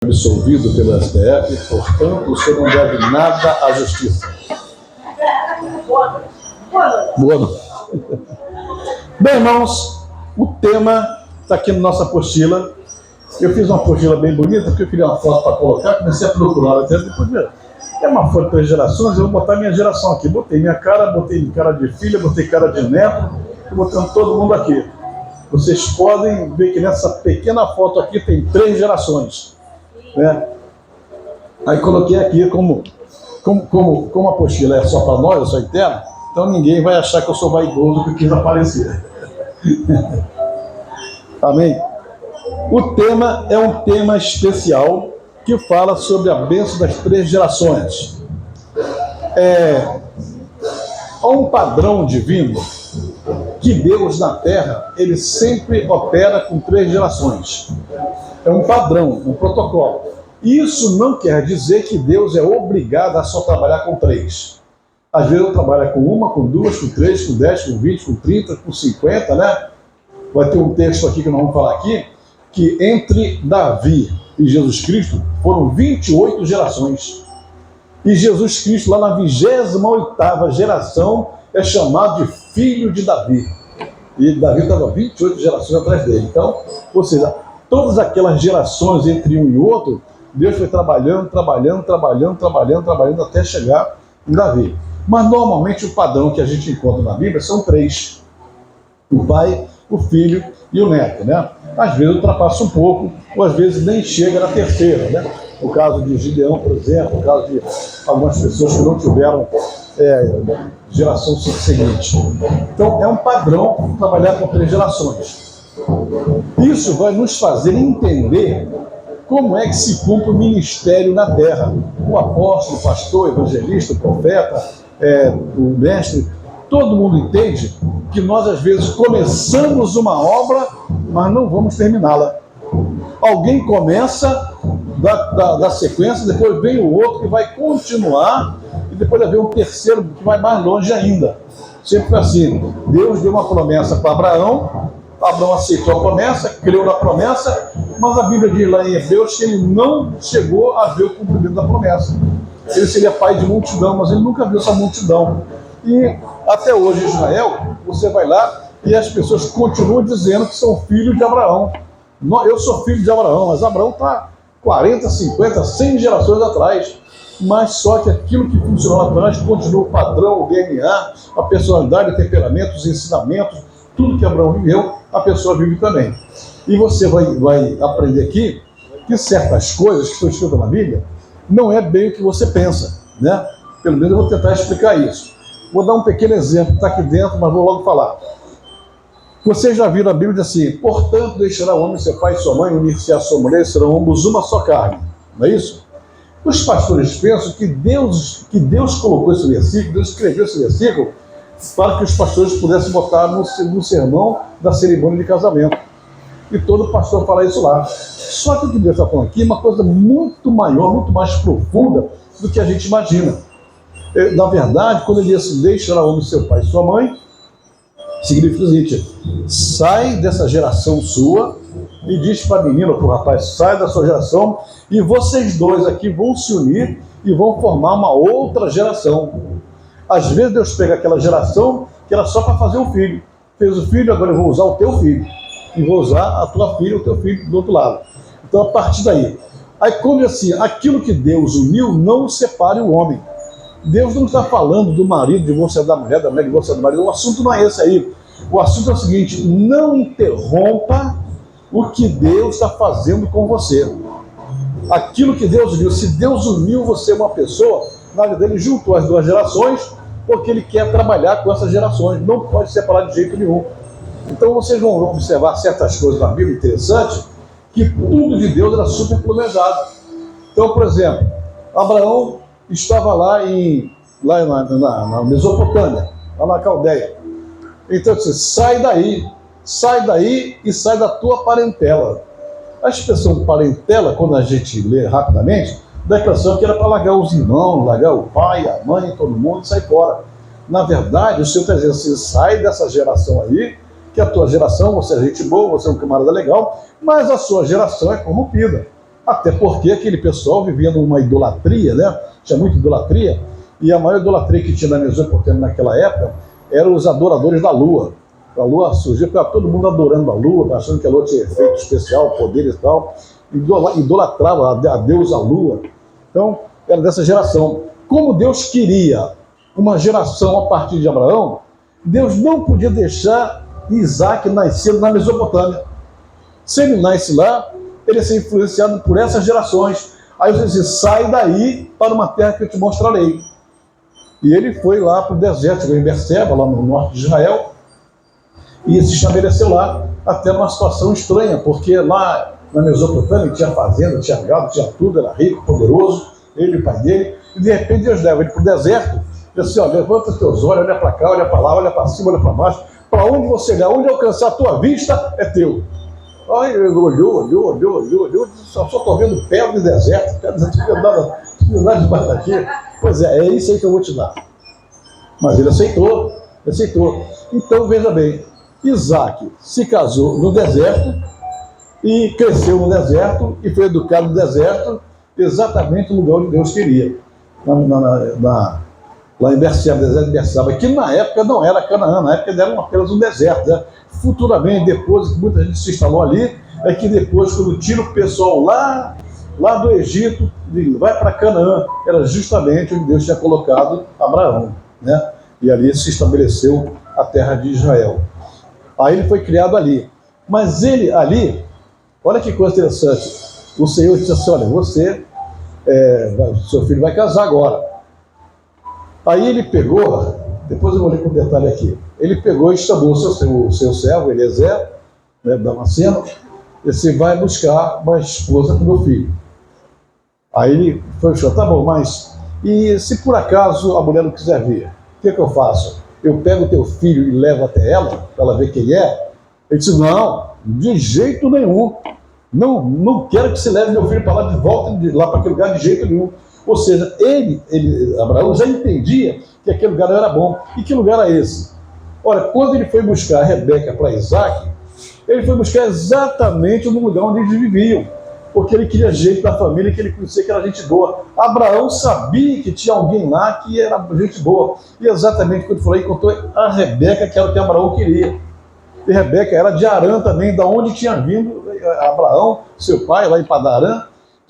absolvido pelo STF, portanto, o senhor não deve nada à justiça. Boa noite. Bem, irmãos, o tema está aqui na nossa apostila. Eu fiz uma apostila bem bonita, porque eu queria uma foto para colocar, comecei a procurar até depois. É uma foto de 3 gerações, eu vou botar minha geração aqui. Botei minha cara, botei cara de filha, botei cara de neto, botando todo mundo aqui. Vocês podem ver que nessa pequena foto aqui tem 3 gerações. Né? Aí coloquei aqui como a apostila é só para nós, eu sou interna, então ninguém vai achar que eu sou vaidoso que quis aparecer. Amém? O tema é um tema especial que fala sobre a bênção das 3 gerações. Há um padrão divino que Deus na Terra, ele sempre opera com 3 gerações. É um padrão, um protocolo. Isso não quer dizer que Deus é obrigado a só trabalhar com 3. Às vezes eu trabalho com 1, com 2, com 3, com 10, com 20, com 30, com 50, né? Vai ter um texto aqui que nós vamos falar aqui, que entre Davi e Jesus Cristo foram 28 gerações. E Jesus Cristo, lá na 28ª geração, é chamado de filho de Davi. E Davi estava 28 gerações atrás dele. Então, ou seja, todas aquelas gerações entre um e outro, Deus foi trabalhando até chegar em Davi. Mas normalmente o padrão que a gente encontra na Bíblia são 3. O pai, o filho e o neto, né? Às vezes ultrapassa um pouco, ou às vezes nem chega na 3ª, né? O caso de Gideão, por exemplo, o caso de algumas pessoas que não tiveram geração seguinte. Então é um padrão trabalhar com 3 gerações. Isso vai nos fazer entender como é que se cumpre o ministério na terra. O apóstolo, o pastor, o evangelista, o profeta, o mestre, todo mundo entende que nós às vezes começamos uma obra, mas não vamos terminá-la. Alguém começa, da sequência, depois vem o outro que vai continuar, e depois vai vir um terceiro que vai mais longe ainda. Sempre foi assim. Deus deu uma promessa para Abraão, Abraão aceitou a promessa, creu na promessa, mas a Bíblia diz lá em Hebreus que ele não chegou a ver o cumprimento da promessa. Ele seria pai de multidão, mas ele nunca viu essa multidão. E até hoje em Israel, você vai lá e as pessoas continuam dizendo que são filhos de Abraão. Eu sou filho de Abraão, mas Abraão está 40, 50, 100 gerações atrás. Mas só que aquilo que funcionou lá atrás continua o padrão, o DNA, a personalidade, o temperamento, os ensinamentos, tudo que Abraão viveu, a pessoa vive também. E você vai aprender aqui que certas coisas que estão escritas na Bíblia não é bem o que você pensa, né? Pelo menos eu vou tentar explicar isso. Vou dar um pequeno exemplo, está aqui dentro, mas vou logo falar. Vocês já viram a Bíblia diz assim: portanto deixará o homem seu pai e sua mãe, unir-se à sua mulher, e serão ambos uma só carne. Não é isso? Os pastores pensam que Deus colocou esse versículo, Deus escreveu esse versículo para que os pastores pudessem botar no sermão da cerimônia de casamento. E todo pastor fala isso lá. Só que o que Deus está falando aqui é uma coisa muito maior, muito mais profunda do que a gente imagina. Na verdade, quando ele diz assim: deixará o homem seu pai e sua mãe, significa o seguinte: sai dessa geração sua e diz para a menina, para o rapaz, sai da sua geração e vocês dois aqui vão se unir e vão formar uma outra geração. Às vezes Deus pega aquela geração que era só para fazer um filho. Fez o filho, agora eu vou usar o teu filho. E vou usar a tua filha, o teu filho do outro lado. Então, a partir daí. Aí, quando assim, aquilo que Deus uniu, não separe o homem. Deus não está falando do marido divorciado da mulher divorciada do marido. O assunto não é esse aí. O assunto é o seguinte: não interrompa o que Deus está fazendo com você. Aquilo que Deus uniu, se Deus uniu você uma pessoa, na verdade ele juntou as 2 gerações, porque ele quer trabalhar com essas gerações, não pode separar de jeito nenhum. Então vocês vão observar certas coisas na Bíblia interessantes, que tudo de Deus era super planejado. Então, por exemplo, Abraão estava lá na Mesopotâmia, lá na Caldeia. Então ele disse: sai daí e sai da tua parentela. A expressão parentela, quando a gente lê rapidamente, dá a impressão que era para largar os irmãos, largar o pai, a mãe, todo mundo e sair fora. Na verdade, o Senhor está dizendo assim: sai dessa geração aí, que a tua geração, você é gente boa, você é um camarada legal, mas a sua geração é corrompida. Até porque aquele pessoal vivia numa idolatria, né? Tinha muita idolatria, e a maior idolatria que tinha na Mesopotâmia naquela época eram os adoradores da lua. A lua surgiu, ficava todo mundo adorando a lua, achando que a lua tinha efeito especial, poderes e tal, idolatrava a deusa lua. Então, era dessa geração. Como Deus queria uma geração a partir de Abraão, Deus não podia deixar Isaac nascer na Mesopotâmia. Se ele nasce lá, ele ia ser influenciado por essas gerações. Aí você diz, sai daí para uma terra que eu te mostrarei. E ele foi lá para o deserto, chegou em Berseba, lá no norte de Israel, e se estabeleceu lá, até numa situação estranha, porque lá na Mesopotâmia tinha fazenda, tinha gado, tinha tudo, era rico, poderoso, ele e o pai dele, e de repente Deus leva ele para o deserto, e assim, ó, levanta os teus olhos, olha para cá, olha para lá, olha para cima, olha para baixo, para onde você olhar, onde alcançar a tua vista, é teu. Aí ele olhou, só estou vendo pedra de deserto, pedra de nada debaixo daqui. Pois é isso aí que eu vou te dar. Mas ele aceitou. Então, veja bem, Isaac se casou no deserto e cresceu no deserto e foi educado no deserto, exatamente no lugar onde Deus queria. Lá em Berseba, deserto de Berseba, que na época não era Canaã, na época era apenas um deserto, né? Futuramente, depois que muita gente se instalou ali, é que depois, quando tira o pessoal lá do Egito, vai para Canaã, era justamente onde Deus tinha colocado Abraão, né? E ali se estabeleceu a terra de Israel. Aí ele foi criado ali. Mas ele ali, olha que coisa interessante, o Senhor disse assim, olha, seu filho vai casar agora. Aí ele pegou, depois eu vou ler com detalhe aqui, ele pegou e chamou o seu servo, Eliezer, né, Damasceno, e disse, vai buscar uma esposa para o meu filho. Aí ele foi, tá bom, mas e se por acaso a mulher não quiser vir, o que eu faço? Eu pego o teu filho e levo até ela, para ela ver quem é? Ele disse, não, de jeito nenhum, não quero que você leve meu filho para lá de volta, lá para aquele lugar de jeito nenhum. Ou seja, Abraão já entendia que aquele lugar não era bom. E que lugar era esse? Olha, quando ele foi buscar a Rebeca para Isaac, ele foi buscar exatamente no lugar onde eles viviam, porque ele queria jeito da família, que ele conhecia que era gente boa. Abraão sabia que tinha alguém lá que era gente boa. E exatamente quando ele falou, encontrou a Rebeca, que era o que Abraão queria. E Rebeca era de Arã também, da onde tinha vindo Abraão, seu pai, lá em Padarã.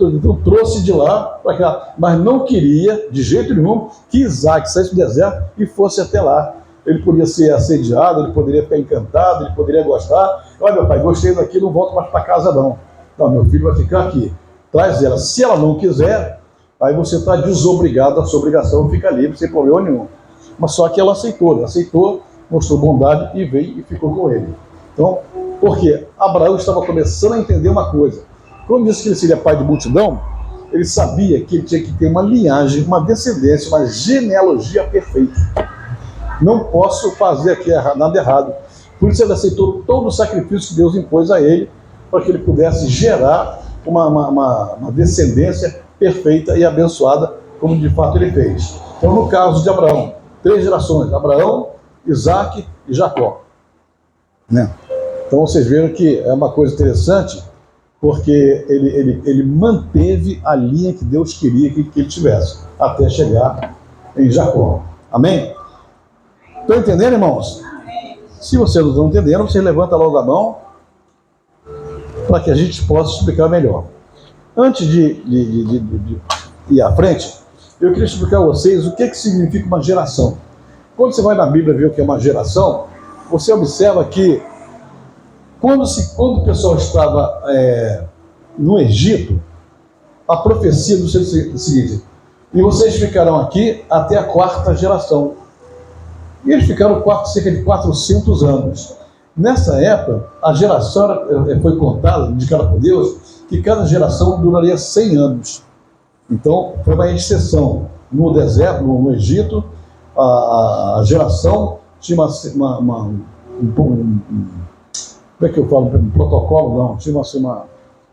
Então trouxe de lá para cá, mas não queria, de jeito nenhum, que Isaac saísse do deserto e fosse até lá. Ele podia ser assediado, ele poderia ficar encantado, ele poderia gostar. Olha, meu pai, gostei daqui, não volto mais para casa não. Não, meu filho vai ficar aqui. Traz ela. Se ela não quiser, aí você está desobrigado, a sua obrigação fica livre, sem problema nenhum. Mas só que ela aceitou, mostrou bondade e veio e ficou com ele. Então, porque Abraão estava começando a entender uma coisa. Quando disse que ele seria pai de multidão, ele sabia que ele tinha que ter uma linhagem, uma descendência, uma genealogia perfeita. Não posso fazer aqui nada errado. Por isso ele aceitou todo o sacrifício que Deus impôs a ele, para que ele pudesse gerar uma descendência perfeita e abençoada, como de fato ele fez. Então, no caso de Abraão, 3 gerações, Abraão, Isaac e Jacó. Né? Então vocês viram que é uma coisa interessante, porque ele manteve a linha que Deus queria que ele tivesse, até chegar em Jacó. Amém? Estão entendendo, irmãos? Se vocês não estão entendendo, você levanta logo a mão, para que a gente possa explicar melhor. Antes de ir à frente, eu queria explicar a vocês o que significa uma geração. Quando você vai na Bíblia ver o que é uma geração, você observa que quando o pessoal estava no Egito, a profecia do seguinte, e vocês ficarão aqui até a 4ª geração. E eles ficaram cerca de 400 anos. Nessa época, a geração foi contada, indicada por Deus, que cada geração duraria 100 anos. Então, foi uma exceção. No deserto, no Egito, a geração tinha como é que eu falo? Um protocolo? Não, tinha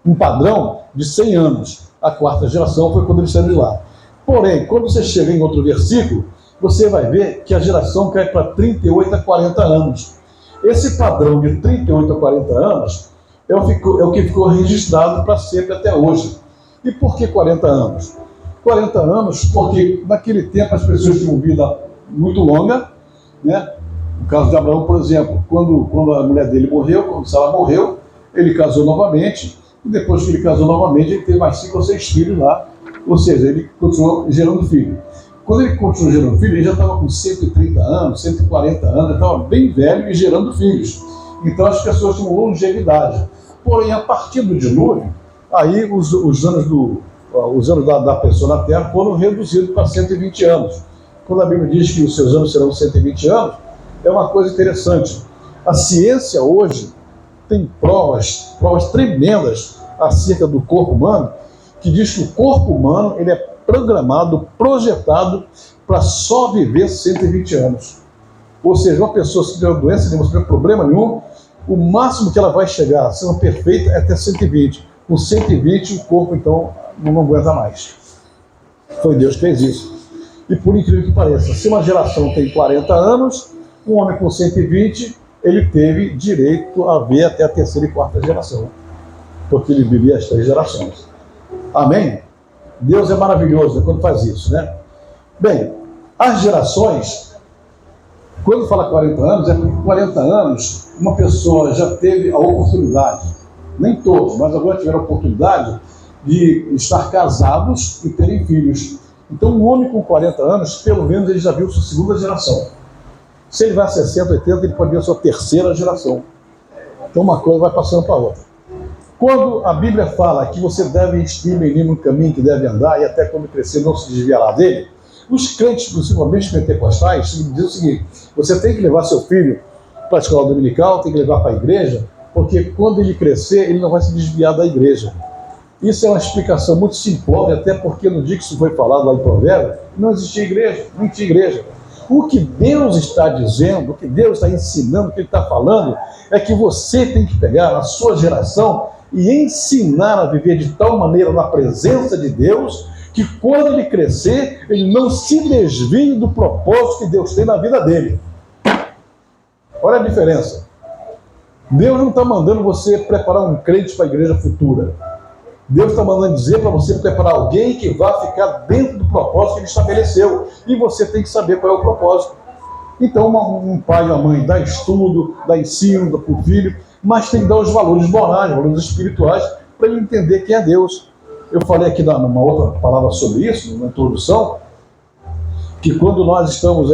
um padrão de 100 anos. A 4ª geração foi quando eles saíram de lá. Porém, quando você chega em outro versículo, você vai ver que a geração cai para 38 a 40 anos. Esse padrão de 38 a 40 anos é o que ficou registrado para sempre até hoje. E por que 40 anos? 40 anos porque naquele tempo as pessoas tinham vida muito longa, né? No caso de Abraão, por exemplo, quando a mulher dele morreu, quando Sara morreu, ele casou novamente, e depois que ele casou novamente, ele teve mais 5 ou 6 filhos lá, ou seja, ele continuou gerando filho. Quando ele continuou gerando filho, ele já estava com 130 anos, 140 anos, estava bem velho e gerando filhos. Então as pessoas tinham longevidade. Porém, a partir do dilúvio, aí os anos da pessoa na Terra foram reduzidos para 120 anos. Quando a Bíblia diz que os seus anos serão 120 anos, é uma coisa interessante. A ciência hoje tem provas tremendas acerca do corpo humano, que diz que o corpo humano ele é programado, projetado para só viver 120 anos. Ou seja, uma pessoa se tiver doença, não tiver problema nenhum, o máximo que ela vai chegar, sendo perfeita, é até 120. Com 120, o corpo, então, não aguenta mais. Foi Deus que fez isso. E por incrível que pareça, se uma geração tem 40 anos, um homem com 120, ele teve direito a ver até a terceira e quarta geração. Porque ele vivia as 3 gerações. Amém? Deus é maravilhoso, né, quando faz isso, né? Bem, as gerações, quando fala 40 anos, é porque 40 anos uma pessoa já teve a oportunidade, nem todos, mas agora tiveram a oportunidade de estar casados e terem filhos. Então um homem com 40 anos, pelo menos ele já viu sua segunda geração. Se ele vai a 60, 80, ele pode ver a sua terceira geração. Então uma coisa vai passando para a outra. Quando a Bíblia fala que você deve instruir o menino no caminho que deve andar e até quando crescer não se desviará dele, os crentes, principalmente pentecostais, dizem o seguinte: você tem que levar seu filho para a escola dominical, tem que levar para a igreja, porque quando ele crescer, ele não vai se desviar da igreja. Isso é uma explicação muito simplória, até porque no dia que isso foi falado lá em Provérbios, não existia igreja, nem tinha igreja. O que Deus está dizendo, o que Deus está ensinando, o que Ele está falando, é que você tem que pegar a sua geração e ensinar a viver de tal maneira na presença de Deus, que quando ele crescer, ele não se desvie do propósito que Deus tem na vida dele. Olha a diferença. Deus não está mandando você preparar um crente para a igreja futura. Deus está mandando dizer para você preparar alguém que vai ficar dentro do propósito que Ele estabeleceu. E você tem que saber qual é o propósito. Então, um pai e uma mãe dá estudo, dá ensino para o filho, mas tem que dar os valores morais, valores espirituais, para ele entender quem é Deus. Eu falei aqui numa outra palavra sobre isso, na introdução, que quando nós estamos,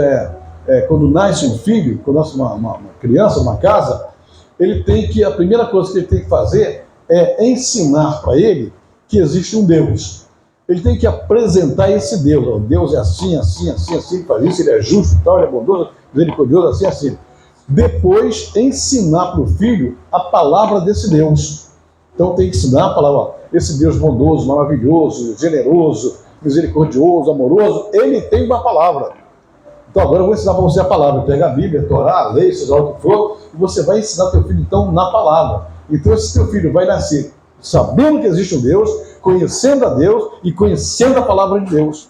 quando nasce um filho, quando nasce uma criança, uma casa, a primeira coisa que ele tem que fazer é ensinar para ele que existe um Deus. Ele tem que apresentar esse Deus. Ó, Deus é assim, assim, assim, assim, ele faz isso, ele é justo, tal, ele é bondoso, misericordioso, assim, assim. Depois, ensinar para o filho a palavra desse Deus. Então tem que ensinar a palavra, ó, esse Deus bondoso, maravilhoso, generoso, misericordioso, amoroso, ele tem uma palavra. Então agora eu vou ensinar para você a palavra. Pega a Bíblia, a Torá, a lei, seja o que for, e você vai ensinar teu filho então na palavra. Então esse teu filho vai nascer sabendo que existe um Deus, conhecendo a Deus e conhecendo a palavra de Deus.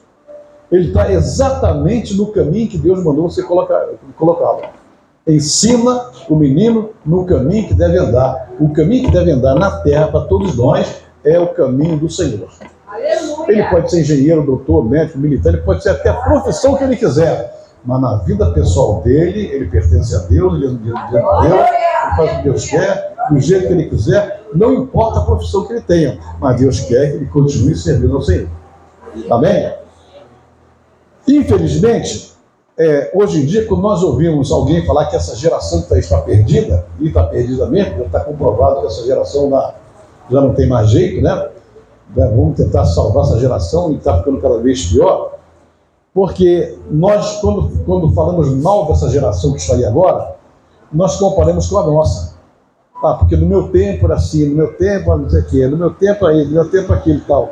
Ele está exatamente no caminho que Deus mandou você colocá-lo. Ensina o menino no caminho que deve andar. O caminho que deve andar na terra para todos nós é o caminho do Senhor. Aleluia. Ele pode ser engenheiro, doutor, médico, militar, ele pode ser até a profissão que ele quiser. Mas na vida pessoal dele, ele pertence a Deus, ele é de Deus, ele faz o que Deus quer, do jeito que ele quiser, não importa a profissão que ele tenha, mas Deus quer que ele continue servindo ao Senhor. Amém? Infelizmente, hoje em dia, quando nós ouvimos alguém falar que essa geração está perdida, e está perdida mesmo, já está comprovado que essa geração já não tem mais jeito, né? Vamos tentar salvar essa geração e está ficando cada vez pior. Porque nós, quando falamos mal dessa geração que está aí agora, nós comparamos com a nossa. Porque no meu tempo era assim, no meu tempo não sei o quê, no meu tempo é isso, no meu tempo é aquilo e tal.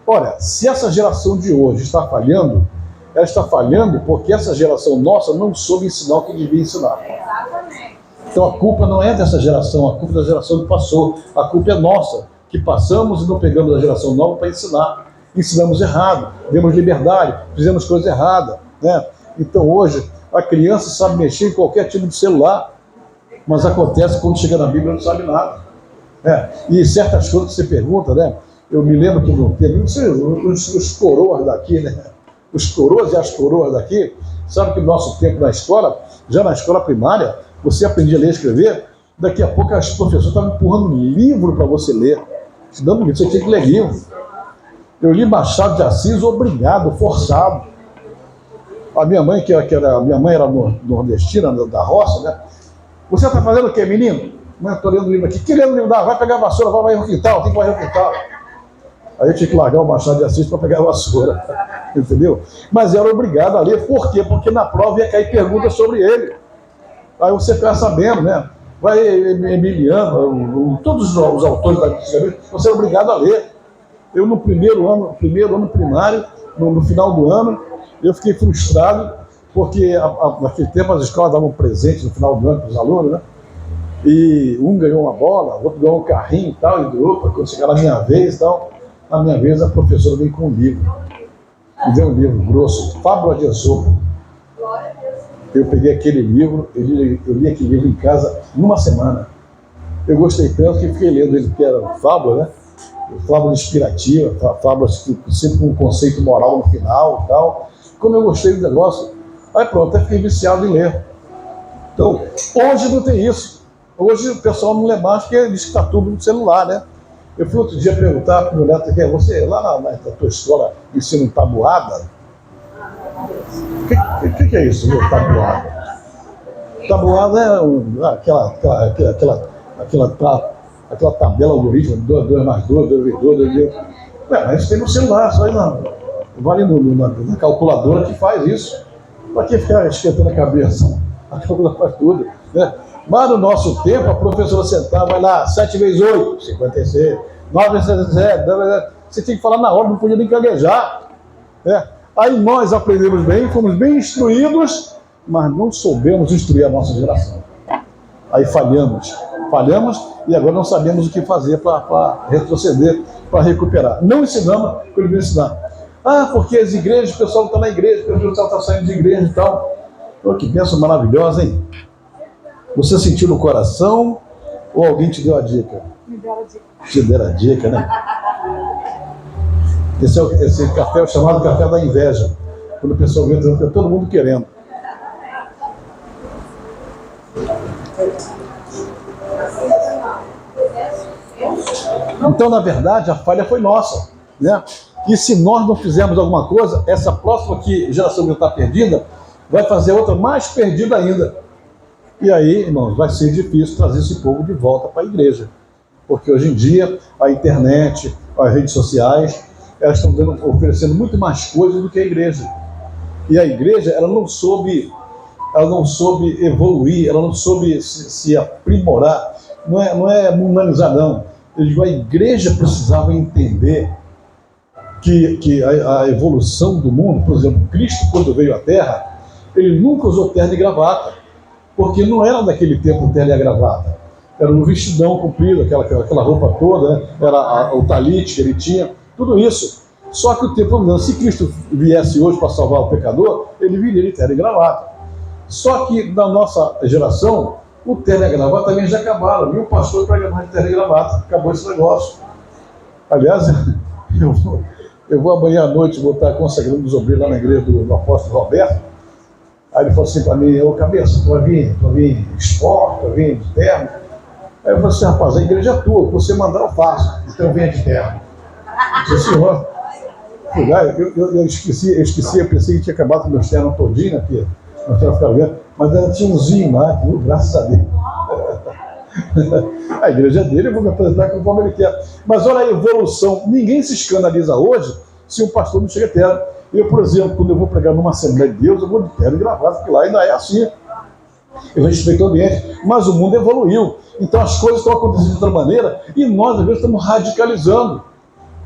Olha, se essa geração de hoje está falhando, ela está falhando porque essa geração nossa não soube ensinar o que devia ensinar. Exatamente. Então a culpa não é dessa geração, a culpa é da geração que passou. A culpa é nossa, que passamos e não pegamos a geração nova para ensinar. Ensinamos errado, demos liberdade, fizemos coisa errada, né? Então hoje a criança sabe mexer em qualquer tipo de celular, mas acontece que quando chega na Bíblia não sabe nada. E certas coisas que você pergunta, né? Eu me lembro que no tempo, os coroas daqui, né? Os coroas e as coroas daqui, sabe que no nosso tempo na escola, já na escola primária, você aprendia a ler e escrever, daqui a pouco as professoras estavam empurrando livro para você ler. Te dando livro, você tinha que ler livro. Eu li Machado de Assis obrigado, forçado. A minha mãe, minha mãe era nordestina, da roça, né? Você está fazendo o quê, menino? Mãe, estou lendo o livro aqui. Que lendo o livro? Vai pegar a vassoura, vai varrer o quintal, tem que varrer o quintal. Aí eu tinha que largar o Machado de Assis para pegar a vassoura. Entendeu? Mas era obrigado a ler. Por quê? Porque na prova ia cair perguntas sobre ele. Aí você fica sabendo, né? Vai Emiliano, todos os autores da antigamente, você é obrigado a ler. Eu no primeiro ano primário, no final do ano, eu fiquei frustrado, porque naquele tempo as escolas davam presente no final do ano para os alunos, né? E um ganhou uma bola, o outro ganhou um carrinho e tal, e opa, quando chegar na minha vez e tal, na minha vez a professora veio com um livro. Me deu um livro grosso, Fábula de Esopo. Eu peguei aquele livro, eu li aquele livro em casa numa semana. Eu gostei tanto que fiquei lendo ele, que era fábula, né? Fábula inspirativa, fábulas sempre com um conceito moral no final e tal. Como eu gostei do negócio, aí pronto, até fiquei viciado em ler. Então, hoje não tem isso. Hoje o pessoal não lê mais porque diz que está tudo no celular, né? Eu fui outro dia perguntar para o meu neto, você lá na tua escola ensina tabuada? O que é isso, tabuada? Tabuada é aquela tabela algoritmo, 2 mais 2, 2 vezes 2, 2 vezes 2. Mas isso tem no celular, só aí vai na calculadora que faz isso. Para que ficar esquentando a cabeça? A calculadora faz tudo, né? Mas no nosso tempo, a professora sentava, vai lá, 7 vezes 8, 56, 9 vezes 77, você tinha que falar na hora, não podia nem gaguejar, né? Aí nós aprendemos bem, fomos bem instruídos, mas não soubemos instruir a nossa geração. Aí falhamos e agora não sabemos o que fazer para retroceder, para recuperar. Não ensinamos o que ele veio ensinar. Porque as igrejas, o pessoal está na igreja, o pessoal está saindo de igreja e tal. Oh, que bênção maravilhosa, hein? Você sentiu no coração ou alguém te deu a dica? Me deu a dica. Te deram a dica, né? Esse café é o chamado café da inveja. Quando o pessoal vê, está todo mundo querendo. Então, na verdade, a falha foi nossa, né? E se nós não fizermos alguma coisa, essa próxima geração que está perdida, vai fazer outra mais perdida ainda. E aí, irmãos, vai ser difícil trazer esse povo de volta para a igreja. Porque hoje em dia, a internet, as redes sociais, elas estão oferecendo muito mais coisas do que a igreja. E a igreja, ela não soube evoluir, ela não soube se aprimorar. Não é mundanizar, não. Eu digo, a igreja precisava entender que a evolução do mundo, por exemplo, Cristo, quando veio à Terra, ele nunca usou terno e gravata, porque não era daquele tempo terno e gravata. Era um vestidão comprido, aquela roupa toda, né? Era o talite que ele tinha, tudo isso. Só que o tempo mudando. Se Cristo viesse hoje para salvar o pecador, ele viria de terno e gravata. Só que na nossa geração, o terno e a gravata também já acabaram. E o pastor prega mais de terno e gravata. Acabou esse negócio. Aliás, eu vou amanhã à noite, vou estar consagrando os obreiros lá na igreja do apóstolo Roberto. Aí ele falou assim para mim, ô cabeça, tu vai vir esporte, tu vai vir de terno. Aí eu falei assim, rapaz, a igreja é tua, você mandar eu faço, então eu venho de terno. Eu disse, senhor, eu esqueci, eu pensei que tinha acabado com meus ternos todinho aqui, não tinha ficado vendo, mas ela tinha umzinho lá, graças a Deus. A igreja é dele, eu vou me apresentar conforme ele quer. Mas olha a evolução, ninguém se escandaliza hoje se um pastor não chega a terno. Eu, por exemplo, quando eu vou pregar numa Assembleia de Deus, eu vou de terno e gravata, porque lá ainda é assim. Eu respeito o ambiente, mas o mundo evoluiu. Então as coisas estão acontecendo de outra maneira e nós, às vezes, estamos radicalizando.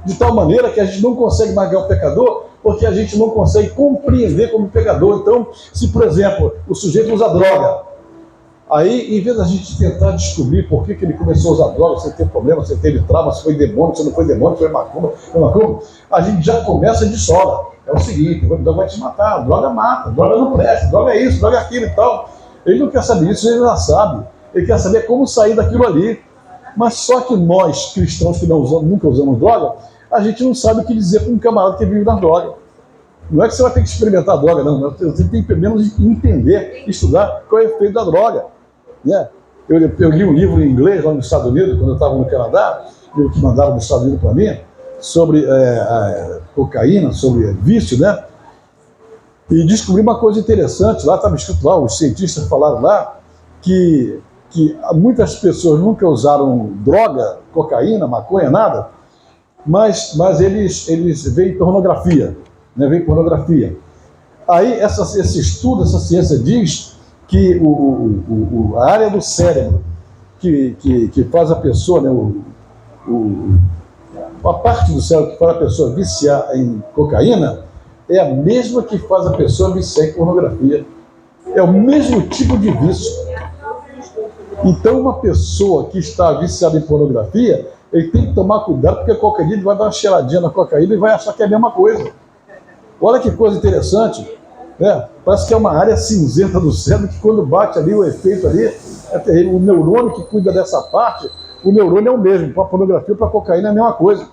De tal maneira que a gente não consegue mais ganhar o pecador, porque a gente não consegue compreender como pecador. Então, se, por exemplo, o sujeito usa droga, aí, em vez da gente tentar descobrir por que ele começou a usar droga, se ele teve problema, se ele teve trauma, se foi demônio, se não foi demônio, se foi macumba, a gente já começa de sola. É o seguinte, o droga vai te matar, droga mata, droga não presta, droga é isso, droga é aquilo e tal. Ele não quer saber isso, ele já sabe. Ele quer saber como sair daquilo ali. Mas só que nós, cristãos que nunca usamos droga, a gente não sabe o que dizer para um camarada que vive na droga. Não é que você vai ter que experimentar a droga, não. Você tem que, pelo menos, entender, estudar qual é o efeito da droga. Né? Eu li um livro em inglês lá nos Estados Unidos, quando eu estava no Canadá, livro que mandaram dos Estados Unidos para mim, sobre a cocaína, sobre vício, né? E descobri uma coisa interessante, lá estava escrito lá, os cientistas falaram lá, que muitas pessoas nunca usaram droga, cocaína, maconha, nada, mas eles veem pornografia, né? Veem pornografia. Aí esse estudo, essa ciência diz que a área do cérebro que faz a pessoa, né, a parte do cérebro que faz a pessoa viciar em cocaína é a mesma que faz a pessoa viciar em pornografia. É o mesmo tipo de vício. Então, uma pessoa que está viciada em pornografia, ele tem que tomar cuidado, porque qualquer dia ele vai dar uma cheiradinha na cocaína e vai achar que é a mesma coisa. Olha que coisa interessante, né? Parece que é uma área cinzenta do cérebro que quando bate ali, o efeito ali é terrível. O neurônio que cuida dessa parte, o neurônio é o mesmo. Para a pornografia, para a cocaína é a mesma coisa.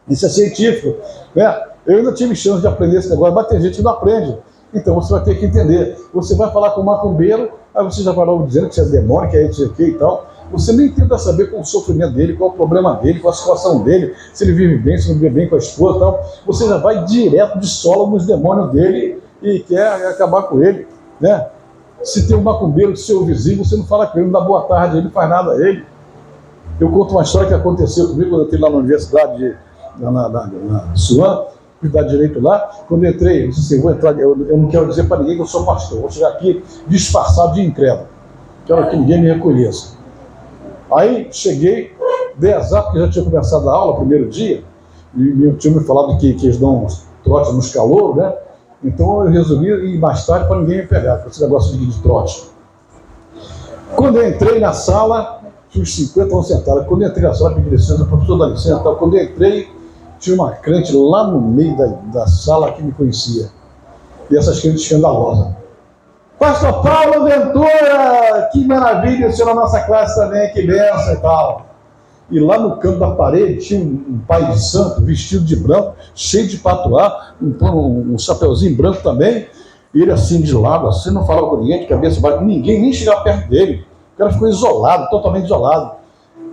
Isso é científico, né? Eu ainda tive chance de aprender esse negócio, mas tem gente que não aprende. Então você vai ter que entender. Você vai falar com o macumbeiro, aí você já vai logo dizendo que você é demônio, que é isso aqui e tal. Você nem tenta saber qual o sofrimento dele, qual o problema dele, qual a situação dele, se ele vive bem, se não vive bem com a esposa e tal. Você já vai direto de solo nos demônios dele e quer acabar com ele, né? Se tem um macumbeiro, seu vizinho, você não fala com ele, não dá boa tarde, ele não faz nada a ele. Eu conto uma história que aconteceu comigo quando eu entrei lá na universidade, na Suan, cuidar direito lá. Quando eu entrei, eu disse assim, vou entrar, eu não quero dizer para ninguém que eu sou pastor, vou chegar aqui disfarçado de incrédulo, quero que ninguém me reconheça. Aí cheguei, dei azar, porque já tinha começado a aula, o primeiro dia, e tinha me falado que eles dão trote nos calouros, né? Então eu resolvi ir mais tarde para ninguém me pegar, com esse negócio de trote. Quando eu entrei na sala, tinha uns 50 anos sentados. Quando eu entrei na sala, pedi licença, professor dá licença, tal. Quando eu entrei, tinha uma crente lá no meio da sala que me conhecia. E essas crentes escandalosas. Pastor Paulo Ventura, que maravilha, o senhor na nossa classe também, que benção e tal. E lá no canto da parede tinha um pai de santo, vestido de branco, cheio de patuá, um chapeuzinho branco também. E ele assim de lado, assim, não falava com ninguém, de cabeça baixa, ninguém nem chegava perto dele. O cara ficou isolado, totalmente isolado.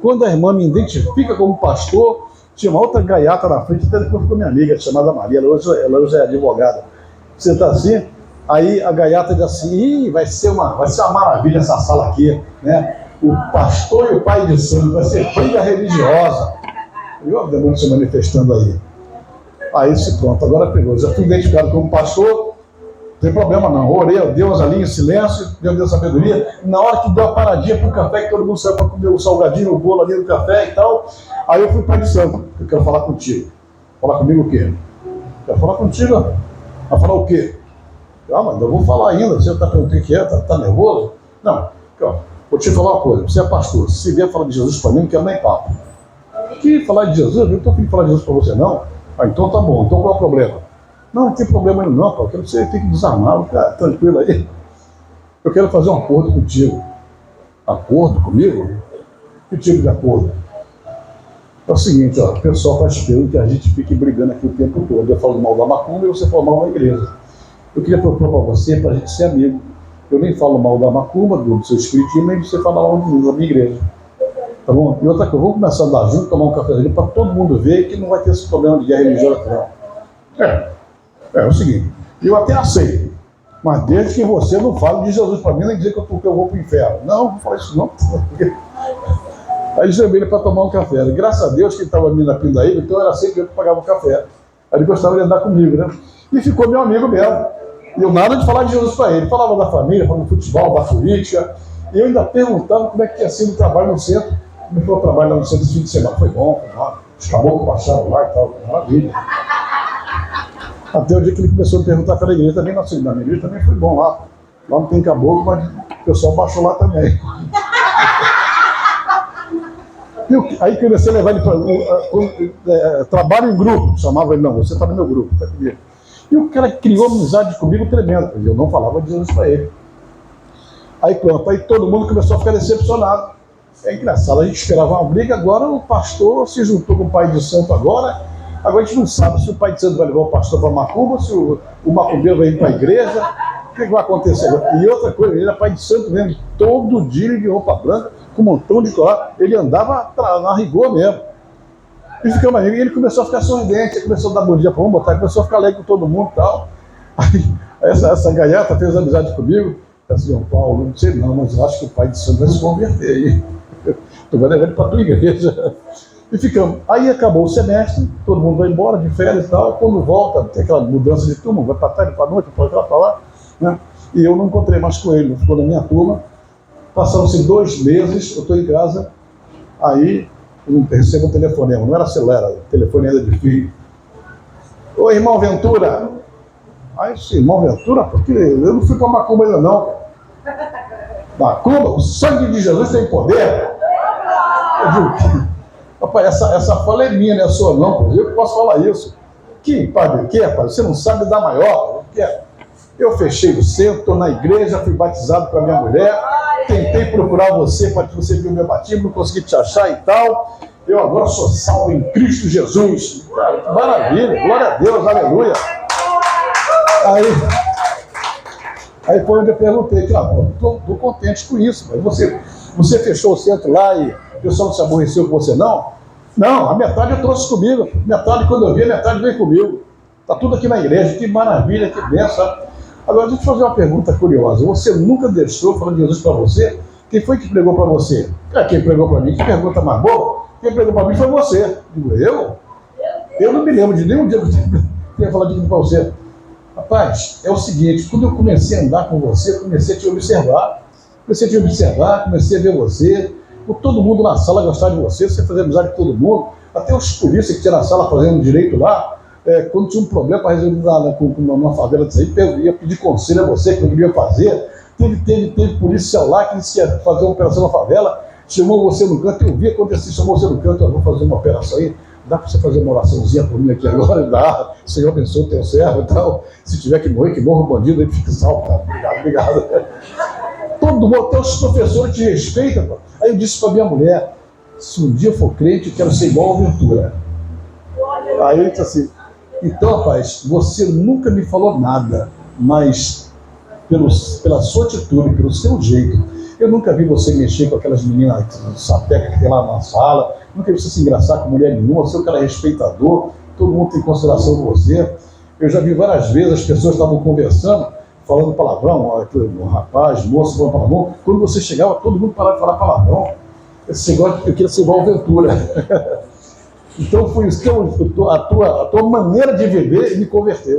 Quando a irmã me identifica como pastor, tinha uma outra gaiata na frente, até depois ficou minha amiga, chamada Maria, ela hoje é advogada. Você está assim, aí a gaiata diz assim, vai ser uma maravilha essa sala aqui, né? O pastor e o pai de santo, vai ser briga religiosa. E o demônio se manifestando aí. Aí se pronto, agora pegou. Já fui identificado como pastor, não tem problema não. Orei a Deus ali em silêncio, Deus deu sabedoria. Na hora que deu a paradinha pro café, que todo mundo saiu para comer o salgadinho, o bolo ali no café e tal, aí eu fui pai de santo, eu quero falar contigo. Falar comigo o quê? Quero falar contigo. Vai falar o quê? Ah, mas eu vou falar ainda, você está perguntando o que é, tá nervoso? Não, vou te falar uma coisa, você é pastor, se vier falar de Jesus para mim, não quero nem papo. Que falar de Jesus? Eu não estou afim de falar de Jesus para você não. Ah, então tá bom, então qual é o problema? Não tem problema não, cara, eu quero que você fique desarmado, fica tranquilo aí. Eu quero fazer um acordo contigo. Acordo comigo? Que tipo de acordo? É o seguinte, ó, o pessoal está esperando que a gente fique brigando aqui o tempo todo. Eu falo mal da macumba e você fala mal da igreja. Eu queria propor para você, para a gente ser amigo. Eu nem falo mal da macumba, do seu espiritismo, nem você fala mal da minha igreja. Tá bom? E outra coisa, vamos começar a andar junto, tomar um cafezinho, para todo mundo ver que não vai ter esse problema de guerra religiosa, não. É o seguinte, eu até aceito, mas desde que você não fale de Jesus para mim, nem dizer que eu vou para o inferno. Não vou falar isso não. Aí ele chamei ele para tomar um café. Graças a Deus que ele estava ali na Pindaíba, então era sempre eu que pagava o café. Aí ele gostava de andar comigo, né? E ficou meu amigo mesmo. E eu nada de falar de Jesus para ele. Falava da família, falava do futebol, da política. E eu ainda perguntava como é que tinha sido o trabalho no centro. Como foi o trabalho lá no centro esse fim de semana. Foi bom, os caboclos passaram lá e tal. Maravilha. Até o dia que ele começou a perguntar pela igreja também, na minha igreja também foi bom lá. Lá não tem caboclo, mas o pessoal baixou lá também. Aí comecei a levar ele para trabalho em grupo, chamava ele, não, você está no meu grupo, está comigo. E o cara criou amizade comigo tremenda, eu não falava de Jesus para ele. Aí pronto, aí todo mundo começou a ficar decepcionado. É engraçado, a gente esperava uma briga, agora o pastor se juntou com o pai de santo agora, Agora a gente não sabe se o pai de santo vai levar o pastor para macumba, se o macumbeiro vai ir para a igreja, o que vai acontecer agora? E outra coisa, ele era pai de santo mesmo, todo dia ele de roupa branca, com um montão de colar, ele andava na rigor mesmo. E ficamos amigos, e ele começou a ficar sorridente, ele começou a dar bom dia para um, começou a ficar alegre com todo mundo e tal. Aí essa gaiata fez amizade comigo, disse, João Paulo, não sei não, mas eu acho que o pai de santo vai se converter aí. Tu vai levar ele para a tua igreja. E ficamos. Aí acabou o semestre, todo mundo vai embora, de férias e tal. Quando volta, tem aquela mudança de turma, vai para tarde, para noite, para cá, para lá. Né? E eu não encontrei mais com ele, ficou na minha turma. Passaram-se 2 meses, eu estou em casa, aí eu recebo um telefonema, não era celular, telefone ainda de fio. Ô irmão Ventura! Aí esse irmão Ventura, porque eu não fui para macumba ainda não. Macumba, o sangue de Jesus tem poder. Eu digo, rapaz, essa fala é minha, não é sua não, eu posso falar isso. Que padre, que rapaz? Você não sabe dar maior. Eu fechei o centro, estou na igreja, fui batizado com a minha mulher, tentei procurar você para que você viu o meu batismo, não consegui te achar e tal. Eu agora sou salvo em Cristo Jesus. Cara, que maravilha, glória a Deus, aleluia. Aí foi onde eu perguntei, estou contente com isso, mas você fechou o centro lá e o pessoal não se aborreceu com você, não? Não, a metade eu trouxe comigo, metade quando eu vi, a metade veio comigo. Está tudo aqui na igreja, que maravilha, que benção. Agora, deixa eu te fazer uma pergunta curiosa. Você nunca deixou, falando de Jesus para você, quem foi que pregou para você? Quem pregou para mim? Que pergunta mais boa? Quem pregou para mim foi você. Digo, eu? Eu não me lembro de nenhum dia que eu tinha falado disso para você. Rapaz, é o seguinte, quando eu comecei a andar com você, comecei a te observar. Comecei a ver você. Todo mundo na sala gostava de você fazia amizade com todo mundo. Até os polícias que tinham na sala fazendo direito lá, quando tinha um problema para resolver numa favela disso aí, eu ia pedir conselho a você, que eu queria fazer. Teve policial lá que disse que ia fazer uma operação na favela, chamou você no canto, eu vi acontecer, chamou você no canto, eu vou fazer uma operação aí, dá para você fazer uma oraçãozinha por mim aqui agora? Dá, o Senhor abençoe o teu servo e tal, se tiver que morrer, que morra o bandido, ele fica salvo, tá? Obrigado. Todo mundo, até os professores te respeitam, pô. Aí eu disse para minha mulher, se um dia eu for crente, eu quero ser igual ao Ventura. Aí ele disse assim, então, rapaz, você nunca me falou nada, mas pela sua atitude, pelo seu jeito, eu nunca vi você mexer com aquelas meninas sapecas que tem lá na sala, nunca vi você se engraçar com mulher nenhuma, você é um cara respeitador, todo mundo tem consideração por você. Eu já vi várias vezes as pessoas estavam conversando, falando palavrão, um rapaz, moço, falando palavrão, quando você chegava, todo mundo parava de falar palavrão. Eu queria ser igual a Ventura. Então foi isso, a tua maneira de viver me converteu.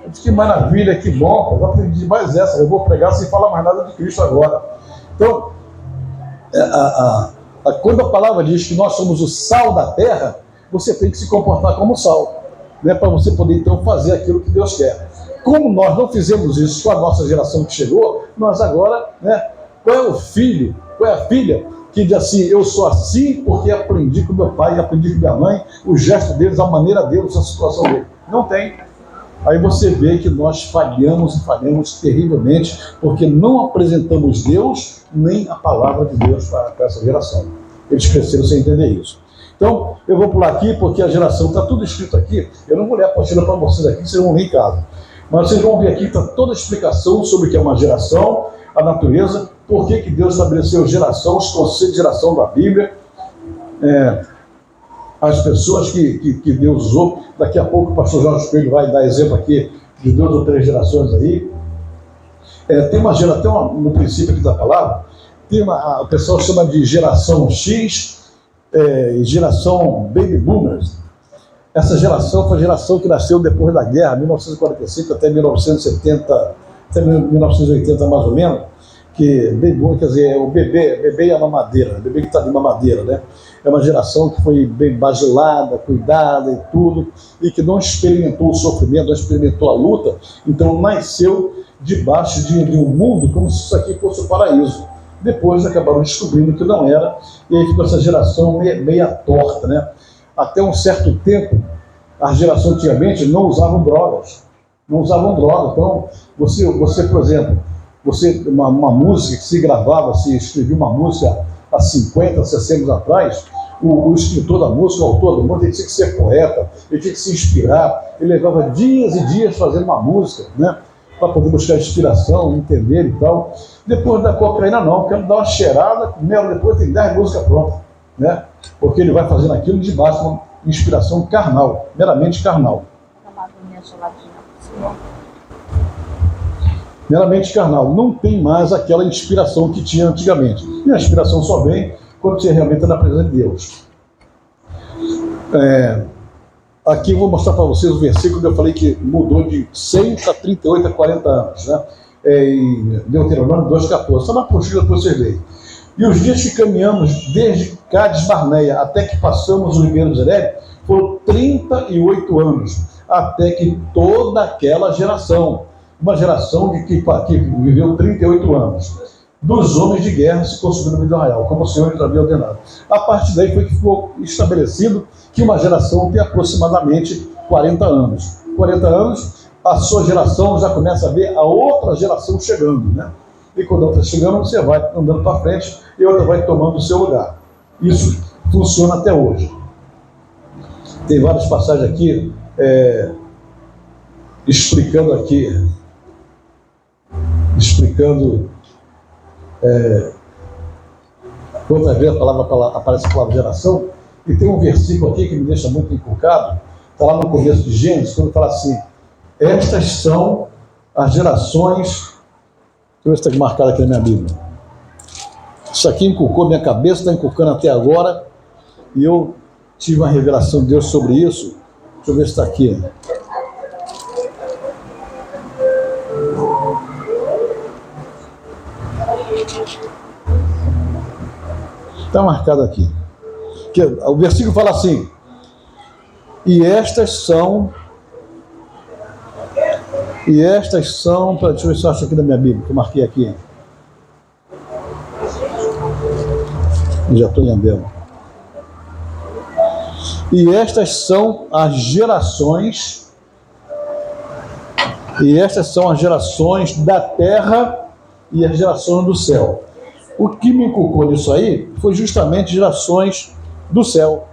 Eu disse, que maravilha, que bom, eu aprendi mais essa, eu vou pregar sem falar mais nada de Cristo agora. Então, quando a palavra diz que nós somos o sal da terra, você tem que se comportar como sal, né, para você poder então fazer aquilo que Deus quer. Como nós não fizemos isso com a nossa geração que chegou, nós agora, né, qual é o filho, qual é a filha que diz assim, eu sou assim porque aprendi com meu pai, aprendi com minha mãe, o gesto deles, a maneira deles, a situação deles. Não tem. Aí você vê que nós falhamos terrivelmente, porque não apresentamos Deus nem a palavra de Deus para essa geração. Eles cresceram sem entender isso. Então, eu vou pular aqui, porque a geração, está tudo escrito aqui, eu não vou ler a apostila para vocês aqui, vocês vão ver em casa. Mas vocês vão ver aqui, está toda a explicação sobre o que é uma geração, a natureza, por que Deus estabeleceu geração, os conceitos de geração da Bíblia, as pessoas que Deus usou. Daqui a pouco o pastor Jorge Coelho vai dar exemplo aqui de 2 ou 3 gerações aí. Tem uma geração, no princípio aqui da palavra, o pessoal chama de geração X e geração Baby Boomers. Essa geração foi a geração que nasceu depois da guerra, 1945 até 1970, até 1980 mais ou menos, que Baby Boomer, quer dizer, o bebê e a mamadeira, o bebê que está de mamadeira, né? É uma geração que foi bem bajulada, cuidada e tudo, e que não experimentou o sofrimento, não experimentou a luta, então nasceu debaixo de um mundo como se isso aqui fosse o paraíso. Depois acabaram descobrindo que não era, e aí ficou essa geração meia torta, né? Até um certo tempo, as gerações antigamente não usavam drogas. Então, você por exemplo, uma música que se gravava, se escrevia uma música há 50, 60 anos atrás, o escritor da música, o autor da música, ele tinha que ser poeta, ele tinha que se inspirar, ele levava dias e dias fazendo uma música, né? Para poder buscar inspiração, entender e tal. Depois da cocaína não, porque ele dá uma cheirada, meia hora depois tem 10 músicas prontas, né? Porque ele vai fazendo aquilo de base uma inspiração carnal, meramente carnal. Meramente carnal, não tem mais aquela inspiração que tinha antigamente. E a inspiração só vem quando você realmente está na presença de Deus. Aqui eu vou mostrar para vocês o versículo que eu falei que mudou de 100 a 38 a 40 anos, né? Em Deuteronômio 2,14. Só na apostila para vocês verem. E os dias que caminhamos desde Cádiz Barneia até que passamos o Ribeiro de Zered foram 38 anos, até que toda aquela geração, uma geração que viveu 38 anos, dos homens de guerra se consumiram no meio de Israel, como o Senhor já havia ordenado. A partir daí foi que ficou estabelecido que uma geração tem aproximadamente 40 anos. 40 anos, a sua geração já começa a ver a outra geração chegando, né? E quando a outra chegando, você vai andando para frente e a outra vai tomando o seu lugar. Isso funciona até hoje. Tem várias passagens aqui, explicando quantas vezes aparece a palavra geração, e tem um versículo aqui que me deixa muito inculcado, está lá no começo de Gênesis, quando fala assim: estas são as gerações. Deixa eu ver se está marcado aqui na minha Bíblia. Isso aqui inculcou minha cabeça, está inculcando até agora, e eu tive uma revelação de Deus sobre isso. Deixa eu ver se está aqui. Está marcado aqui. O versículo fala assim: e estas são, deixa eu ver se eu acho aqui na minha Bíblia, que eu marquei aqui. Já estou lembrando. E estas são as gerações, da terra e as gerações do céu. O que me inculcou nisso aí foi justamente gerações do céu.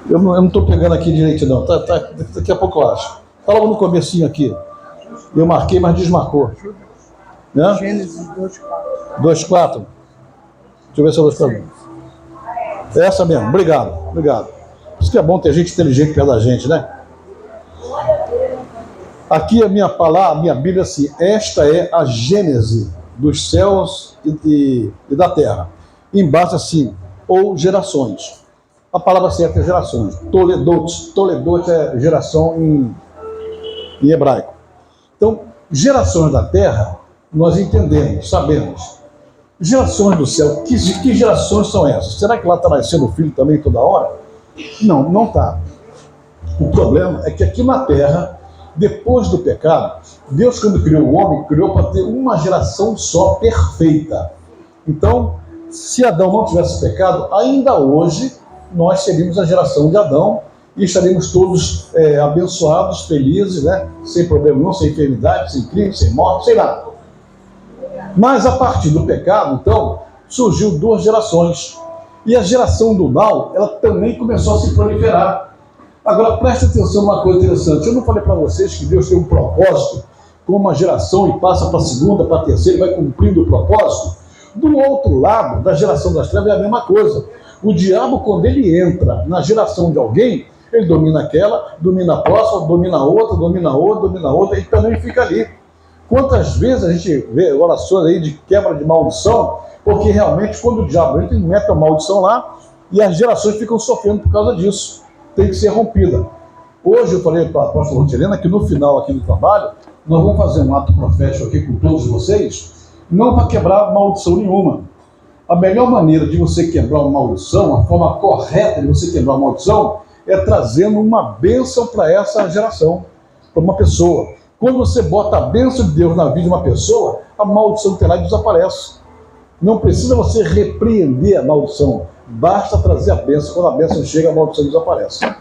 Eu não estou pegando aqui direito não, daqui a pouco eu acho. Está logo no comecinho aqui. Eu marquei, mas desmarcou. Né? Gênesis 2,4. 2,4. Deixa eu ver se eu 2,4. É essa mesmo, obrigado. Por isso que é bom ter gente inteligente perto da gente, né? Aqui a minha Bíblia assim: esta é a Gênese dos céus e da terra. Embaixo assim, ou gerações. A palavra certa é gerações. Toledot é geração em hebraico. Então, gerações da terra, nós entendemos, sabemos. Gerações do céu, que gerações são essas? Será que lá está nascendo filho também toda hora? Não está. O problema é que aqui na terra, depois do pecado, Deus, quando criou o homem, criou para ter uma geração só perfeita. Então, se Adão não tivesse pecado, ainda hoje nós seríamos a geração de Adão e estaremos todos abençoados, felizes, né? Sem problema nenhum, sem enfermidade, sem crime, sem morte, sem nada. Mas a partir do pecado, então, surgiu 2 gerações. E a geração do mal, ela também começou a se proliferar. Agora, preste atenção numa coisa interessante. Eu não falei para vocês que Deus tem um propósito com uma geração e passa para a segunda, para a terceira e vai cumprindo o propósito? Do outro lado, da geração das trevas, é a mesma coisa. O diabo, quando ele entra na geração de alguém, ele domina aquela, domina a próxima, domina a outra, e também fica ali. Quantas vezes a gente vê orações aí de quebra de maldição, porque realmente quando o diabo entra, ele mete a maldição lá e as gerações ficam sofrendo por causa disso. Tem que ser rompida. Hoje eu falei para a apóstola Rutilena que no final aqui do trabalho, nós vamos fazer um ato profético aqui com todos vocês, não para quebrar maldição nenhuma. A melhor maneira de você quebrar uma maldição, a forma correta de você quebrar uma maldição, é trazendo uma bênção para essa geração, para uma pessoa. Quando você bota a bênção de Deus na vida de uma pessoa, a maldição terá e desaparece. Não precisa você repreender a maldição, basta trazer a bênção. Quando a bênção chega, a maldição desaparece.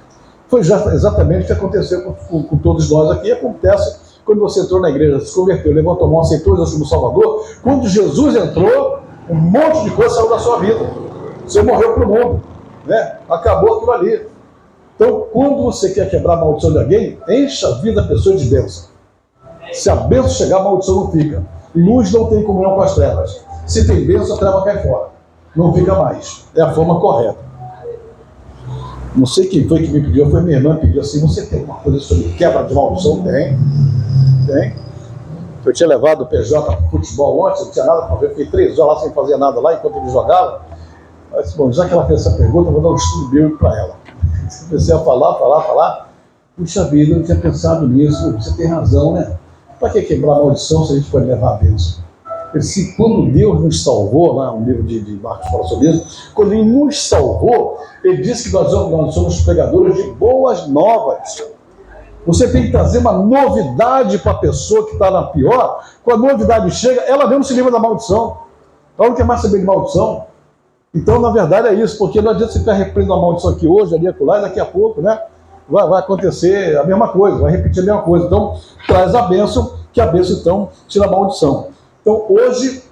Foi exatamente o que aconteceu com todos nós aqui. Acontece quando você entrou na igreja, se converteu, levantou a mão, aceitou Jesus como Salvador. Quando Jesus entrou, um monte de coisa saiu da sua vida. Você morreu para o mundo, né? Acabou aquilo ali. Então, quando você quer quebrar a maldição de alguém, encha a vida da pessoa de bênção. Se a bênção chegar, a maldição não fica. Luz não tem comunhão com as trevas. Se tem bênção, a treva cai fora. Não fica mais. É a forma correta. Não sei quem foi que me pediu, foi minha irmã que pediu assim, você tem uma coisa sobre quebra de maldição? Tem. Eu tinha levado o PJ para o futebol ontem, não tinha nada para ver, fiquei 3 horas lá sem fazer nada lá, enquanto ele jogava. Eu disse, bom, já que ela fez essa pergunta, eu vou dar um estudo bíblico para ela. Comecei a falar. Puxa vida, eu não tinha pensado nisso, você tem razão, né? Para que quebrar a maldição se a gente pode levar a bênção? Se quando Deus nos salvou, lá no livro de Marcos fala sobre isso, quando Ele nos salvou, Ele disse que nós somos pregadores de boas novas. Você tem que trazer uma novidade para a pessoa que está na pior. Quando a novidade chega, ela mesmo se livra da maldição. Ela não quer mais saber de maldição. Então, na verdade, é isso, porque não adianta você ficar repreendendo a maldição aqui hoje, ali, acolá, e daqui a pouco, né? Vai acontecer a mesma coisa, vai repetir a mesma coisa. Então, traz a bênção, que a bênção, então, tira a maldição. Então, hoje,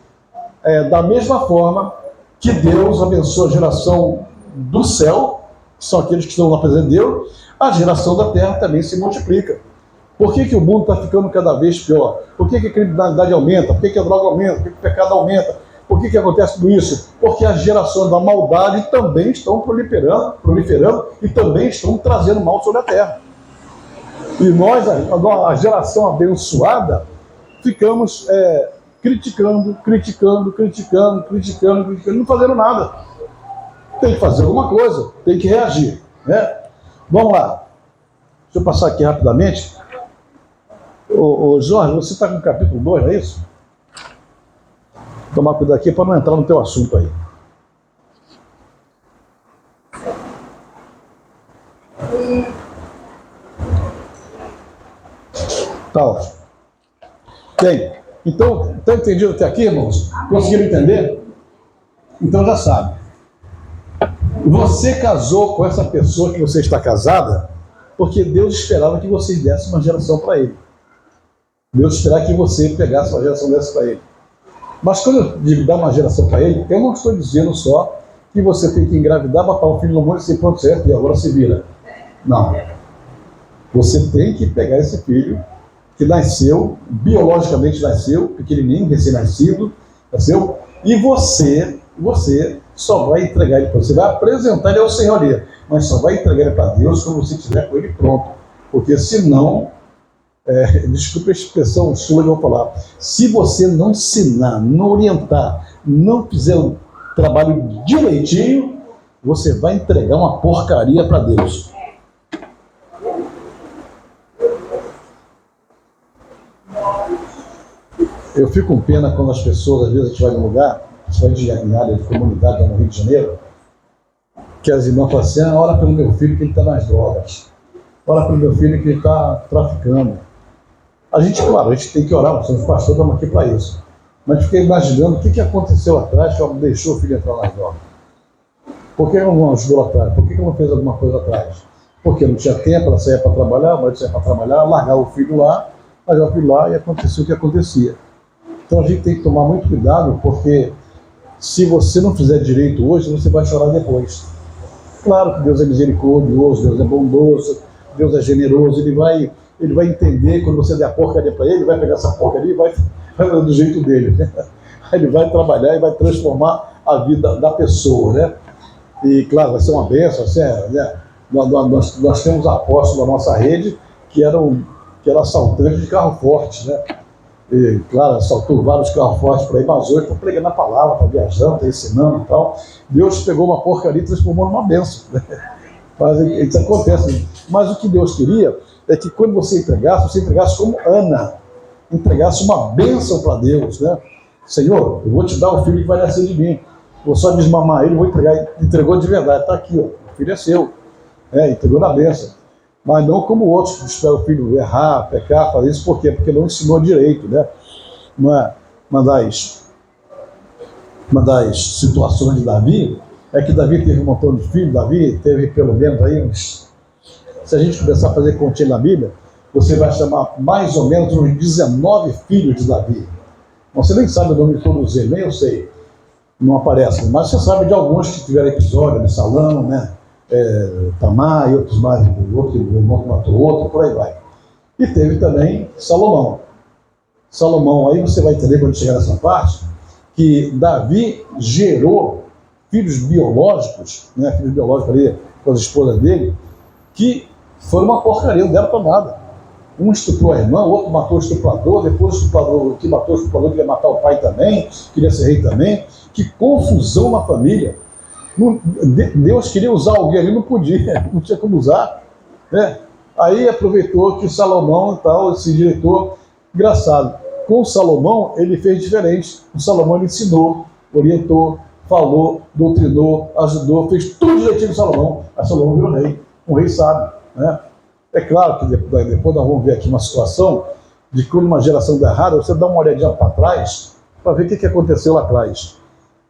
da mesma forma que Deus abençoa a geração do céu, que são aqueles que estão na presença de Deus, a geração da terra também se multiplica. Por que o mundo está ficando cada vez pior? Por que a criminalidade aumenta? Por que a droga aumenta? Por que o pecado aumenta? Por que acontece tudo isso? Porque as gerações da maldade também estão proliferando e também estão trazendo mal sobre a terra. E nós, a geração abençoada, ficamos criticando, não fazendo nada. Tem que fazer alguma coisa, tem que reagir, né? Vamos lá. Deixa eu passar aqui rapidamente. Ô Jorge, você está com o capítulo 2, não é isso? Tomar cuidado aqui para não entrar no teu assunto aí. Tá ótimo. Bem, então, está entendido até aqui, irmãos? Conseguiram entender? Então já sabe. Você casou com essa pessoa que você está casada porque Deus esperava que você desse uma geração para Ele. Deus esperava que você pegasse uma geração dessa para Ele. Mas quando eu digo dar uma geração para Ele, eu não estou dizendo só que você tem que engravidar, botar um filho no mundo e ser pronto certo e agora se vira. Não. Você tem que pegar esse filho que nasceu, biologicamente nasceu, pequenininho, recém-nascido, nasceu, e você só vai entregar ele para você, vai apresentar ele ao Senhor dele, mas só vai entregar ele para Deus quando você estiver com ele pronto, porque senão, desculpa a expressão sua que eu vou falar, se você não ensinar, não orientar, não fizer o trabalho direitinho, você vai entregar uma porcaria para Deus. Eu fico com pena quando as pessoas, às vezes a gente vai num lugar, vai em área de comunidade lá no Rio de Janeiro, que as irmãs falam assim, ora pelo meu filho que ele está nas drogas, ora pelo meu filho que ele está traficando. A gente, claro, a gente tem que orar, nós somos pastores, estamos aqui para isso. Mas fiquei imaginando o que aconteceu atrás que ela deixou o filho entrar nas drogas. Por que ela não ajudou lá atrás? Por que ela não fez alguma coisa atrás? Porque não tinha tempo, ela saía para trabalhar, o marido saía para trabalhar, largava o filho lá e aconteceu o que acontecia. Então a gente tem que tomar muito cuidado, porque se você não fizer direito hoje, você vai chorar depois. Claro que Deus é misericordioso, Deus é bondoso, Deus é generoso, Ele vai entender quando você der a porcaria para Ele, vai pegar essa porcaria e vai fazer do jeito dele. Né? Ele vai trabalhar e vai transformar a vida da pessoa. Né? E claro, vai ser uma bênção. Assim, né? Nós temos apóstolos da nossa rede que eram assaltantes de carro forte, né? E, claro, assaltou vários carros fortes para ir, mas hoje estão pregando a palavra, está viajando, está ensinando e tal. Deus pegou uma porcaria e transformou numa bênção. Né? Mas isso acontece. Mas o que Deus queria é que quando você entregasse como Ana, entregasse uma bênção para Deus, né? Senhor, eu vou te dar o filho que vai nascer de mim. Vou só desmamar ele, vou entregar. Entregou de verdade, está aqui, ó, o filho é seu. Entregou na bênção. Mas não como outros que esperam o filho errar, pecar, fazer isso. Por quê? Porque não ensinou direito, né? Uma das situações de Davi é que Davi teve um montão de filhos. Davi teve pelo menos aí uns... Se a gente começar a fazer continha na Bíblia, você vai chamar mais ou menos uns 19 filhos de Davi. Você nem sabe o nome de todos eles, nem eu sei. não aparecem. Mas você sabe de alguns que tiveram episódio, Absalão, né? Tamar e outros mais, outro matou outro, por aí vai. E teve também Salomão. Salomão, aí você vai entender quando chegar nessa parte, que Davi gerou filhos biológicos, né? Filhos biológicos ali com as esposas dele, que foram uma porcaria, não deram para nada. Um estuprou a irmã, o outro matou o estuprador, depois o estuprador que matou o estuprador queria matar o pai também, queria ser rei também. Que confusão na família. Deus queria usar alguém ali, não podia, não tinha como usar, né? Aí aproveitou que Salomão e tal, esse diretor, engraçado, com Salomão ele fez diferente. O Salomão ele ensinou, orientou, falou, doutrinou, ajudou, fez tudo direitinho com Salomão. Aí Salomão virou rei, um rei sábio, né? É claro que depois nós vamos ver aqui uma situação de quando uma geração dá errada, você dá uma olhadinha para trás para ver o que aconteceu lá atrás.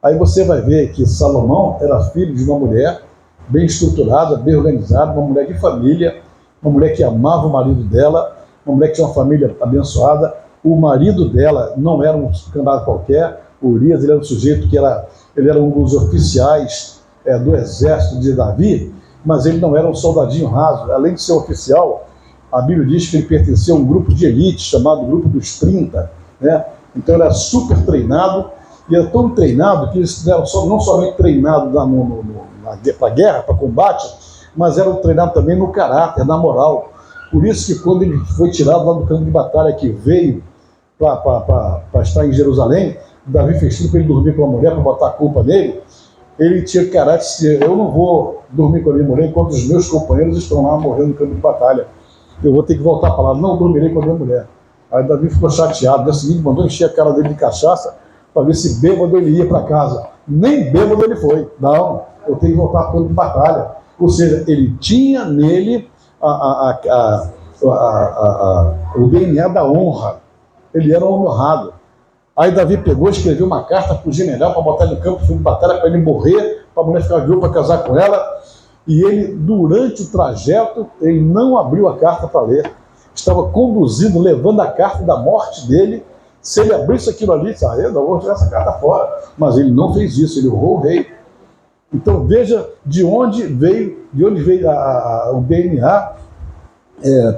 Aí você vai ver que Salomão era filho de uma mulher bem estruturada, bem organizada, uma mulher de família, uma mulher que amava o marido dela, uma mulher que tinha uma família abençoada. O marido dela não era um camarada qualquer, o Urias, ele era um sujeito que ele era um dos oficiais do exército de Davi, mas ele não era um soldadinho raso. Além de ser oficial, a Bíblia diz que ele pertencia a um grupo de elite chamado Grupo dos 30, né? Então ele era super treinado, e era tão treinado que eles eram não somente treinados para guerra, para combate, mas eram treinados também no caráter, na moral. Por isso que quando ele foi tirado lá do campo de batalha, que veio para estar em Jerusalém, Davi fez tudo para ele dormir com a mulher, para botar a culpa nele. Ele tinha caráter de dizer: eu não vou dormir com a minha mulher enquanto os meus companheiros estão lá morrendo no campo de batalha. Eu vou ter que voltar para lá, não dormirei com a minha mulher. Aí Davi ficou chateado, no dia seguinte mandou encher a cara dele de cachaça, para ver se bêbado ele ia para casa. Nem bêbado ele foi. Não, eu tenho que voltar para o campo de batalha. Ou seja, ele tinha nele o DNA da honra. Ele era um homem honrado. Aí Davi pegou e escreveu uma carta para o general para botar no campo de batalha, para ele morrer, para a mulher ficar viúva para casar com ela. E ele, durante o trajeto, ele não abriu a carta para ler. Estava conduzindo, levando a carta da morte dele. Se ele abrisse aquilo ali, eu não vou tirar essa carta fora. Mas ele não fez isso, ele honrou o rei. Então veja de onde veio o DNA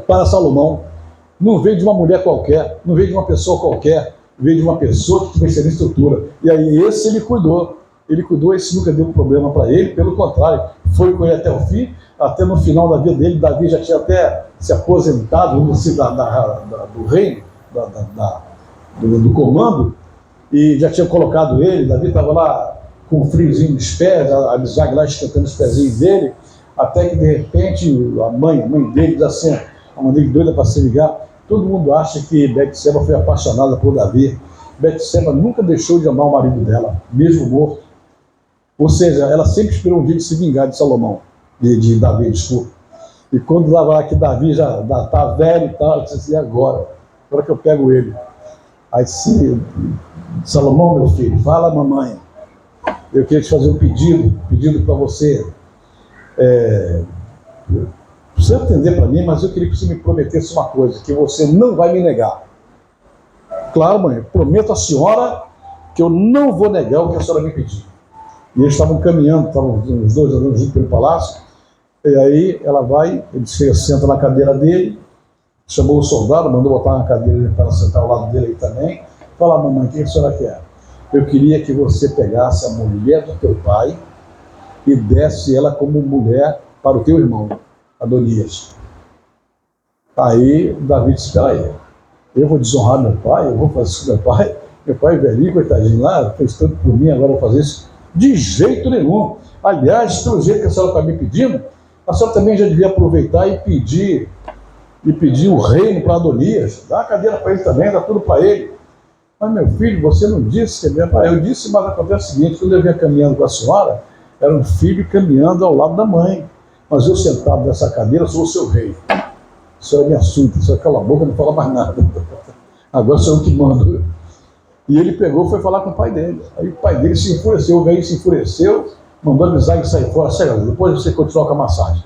para Salomão. Não veio de uma mulher qualquer, não veio de uma pessoa qualquer, veio de uma pessoa que tinha excelente estrutura. E aí esse ele cuidou. Ele cuidou, esse nunca deu problema para ele, pelo contrário, foi com ele até o fim, até no final da vida dele. Davi já tinha até se aposentado do reino, do comando, e já tinha colocado ele. Davi estava lá com um friozinho nos pés, a Abisag lá esquentando os pezinhos dele, até que de repente a mãe dele diz assim, a mãe dele doida para se ligar. Todo mundo acha que Betseba foi apaixonada por Davi. Betseba nunca deixou de amar o marido dela, mesmo morto. Ou seja, ela sempre esperou um dia de se vingar de Salomão, de Davi, desculpa. E quando estava lá que Davi já está velho e tal, ela disse assim: agora que eu pego ele. Aí disse: Salomão, meu filho, fala, mamãe, eu queria te fazer um pedido para você. Você atender para mim, mas eu queria que você me prometesse uma coisa, que você não vai me negar. Claro, mãe, prometo à senhora que eu não vou negar o que a senhora me pediu. E eles estavam caminhando, estavam os dois andando junto pelo palácio, e aí ela vai, ele senta na cadeira dele, chamou o soldado, mandou botar uma cadeira para sentar ao lado dele aí também. Fala, mamãe, o que a senhora quer? Eu queria que você pegasse a mulher do teu pai e desse ela como mulher para o teu irmão, Adonias. Aí Davi disse: espera aí, eu vou desonrar meu pai, eu vou fazer isso com meu pai velhinho, coitadinho lá, fez tanto por mim, agora eu vou fazer isso? De jeito nenhum. Aliás, pelo jeito que a senhora está me pedindo, a senhora também já devia aproveitar e pedir o reino para Adonias, dá a cadeira para ele também, dá tudo para ele. Mas meu filho, você não disse que eu disse, mas acontece o seguinte: quando eu vinha caminhando com a senhora, era um filho caminhando ao lado da mãe, mas eu sentado nessa cadeira sou o seu rei. A senhora me assunta, a senhora cala a boca, não fala mais nada. Agora sou eu que mando. E ele pegou e foi falar com o pai dele. Aí o pai dele se enfureceu, o velho se enfureceu, mandou avisar e sair fora. Depois você continua com a massagem.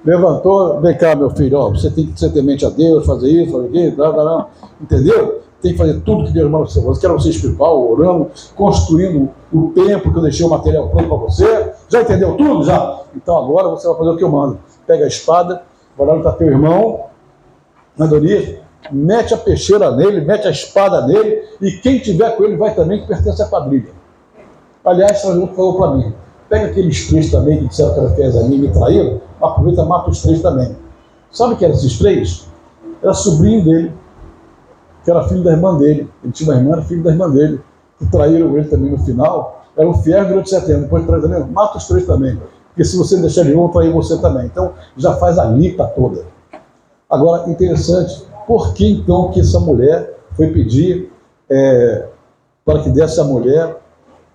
Levantou: vem cá, meu filho, ó, você tem que ser temente a Deus, fazer isso, fazer aquilo, blá, blá, blá. Entendeu? tem que fazer tudo que Deus manda você. Você quer você espiritual, orando, construindo o templo que eu deixei o material pronto para você. Já entendeu tudo? Já? Então agora você vai fazer o que eu mando. Pega a espada, vai lá no teu irmão, Adonias, mete a peixeira nele, mete a espada nele, e quem tiver com ele vai também, que pertence à quadrilha. Aliás, São falou para mim, pega aqueles 3 também que disseram que era fez a mim e me traíram, aproveita e mata os 3 também. Sabe o que eram esses 3? Era sobrinho dele, que era filho da irmã dele. Ele tinha uma irmã, era filho da irmã dele, que traíram ele também no final. Eram fiéis durante 7 anos, depois de trair também, mata os 3 também. Porque se você deixar de vão trair você também. Então já faz a lista toda. Agora, interessante, por que então que essa mulher foi pedir para que desse a mulher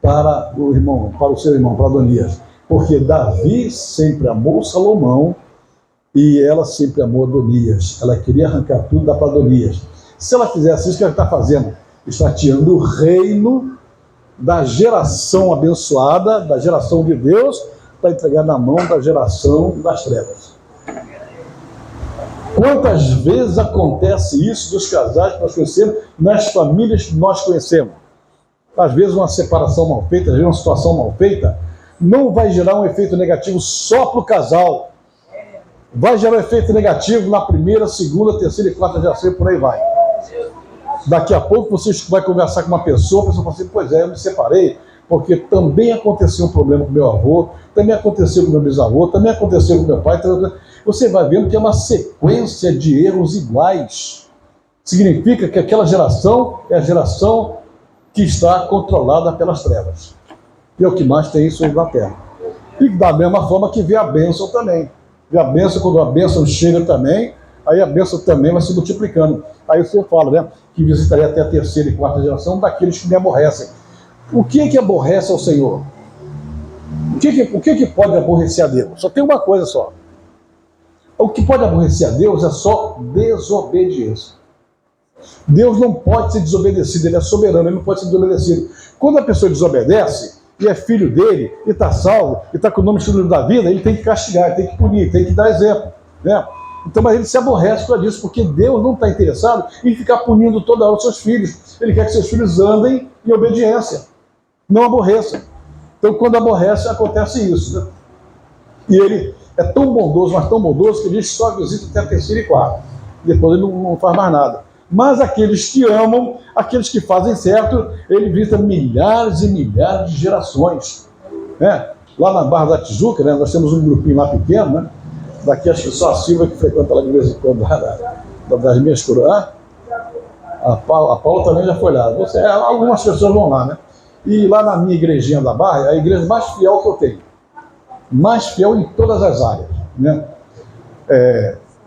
para o irmão, para o seu irmão, para Adonias? Porque Davi sempre amou Salomão e ela sempre amou Adonias. Ela queria arrancar tudo da para Adonias. Se ela fizesse isso, o que ela está fazendo? Está tirando o reino da geração abençoada, da geração de Deus, para entregar na mão da geração das trevas. Quantas vezes acontece isso dos casais que nós conhecemos, nas famílias que nós conhecemos? Às vezes uma separação mal feita, às vezes uma situação mal feita, não vai gerar um efeito negativo só para o casal. Vai gerar um efeito negativo na primeira, segunda, terceira e quarta geração e por aí vai. Daqui a pouco você vai conversar com uma pessoa, a pessoa fala assim, pois é, eu me separei, porque também aconteceu um problema com meu avô, também aconteceu com meu bisavô, também aconteceu com meu pai. Você vai vendo que é uma sequência de erros iguais. Significa que aquela geração é a geração que está controlada pelas trevas. E é o que mais tem isso na terra. E da mesma forma que vê a bênção também. Vê a bênção, quando a bênção chega também, aí a bênção também vai se multiplicando. Aí o Senhor fala, né, que visitaria até a terceira e quarta geração daqueles que me aborrecem. O que é que aborrece ao Senhor? O que pode aborrecer a Deus? Só tem uma coisa só. O que pode aborrecer a Deus é só desobediência. Deus não pode ser desobedecido, ele é soberano, ele não pode ser desobedecido. Quando a pessoa desobedece, e é filho dele, e está salvo, e está com o nome escrito da vida, ele tem que castigar, ele tem que punir, ele tem que dar exemplo. Né? Então, mas ele se aborrece por isso, porque Deus não está interessado em ficar punindo toda hora os seus filhos. Ele quer que seus filhos andem em obediência, não aborreçam. Então, quando aborrece, acontece isso. Né? E ele é tão bondoso, mas tão bondoso, que ele diz que só visita até a terceira e quarta. Depois ele não faz mais nada. Mas aqueles que amam, aqueles que fazem certo, ele visita milhares e milhares de gerações. Né? Lá na Barra da Tijuca, né, nós temos um grupinho lá pequeno, né? Daqui acho que só a Silva que frequenta lá de vez em quando, das minhas coroas. A Paula também já foi lá. Algumas pessoas vão lá, né? E lá na minha igrejinha da Barra, é a igreja mais fiel que eu tenho. Mais fiel em todas as áreas. Né?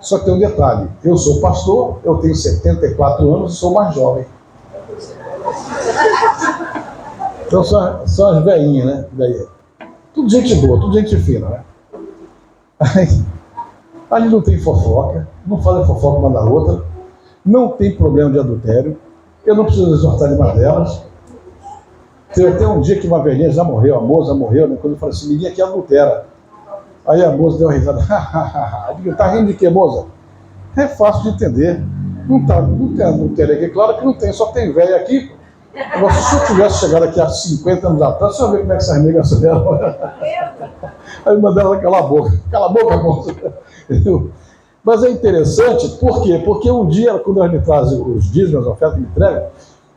Só que tem um detalhe, eu sou pastor, eu tenho 74 anos e sou mais jovem. Então são as velhinhas, né? Daí. Tudo gente boa, tudo gente fina, né? Aí não tem fofoca, não fala fofoca uma da outra, não tem problema de adultério, eu não preciso exortar nenhuma delas. Teve até um dia que uma velhinha já morreu, a moça morreu, né? Quando eu falei assim, ninguém aqui adultera. Aí a moça deu uma risada. Tá rindo de quê, moça? É fácil de entender. Não tem adultério aqui. Claro que não tem, só tem velho aqui. Agora, se eu tivesse chegado aqui há 50 anos atrás, só ver como é que essas negas deram. Aí mandaram ela calar a boca. Cala a boca, moça. Mas é interessante, por quê? Porque um dia, quando elas me trazem os dízimos, as ofertas que me entregam,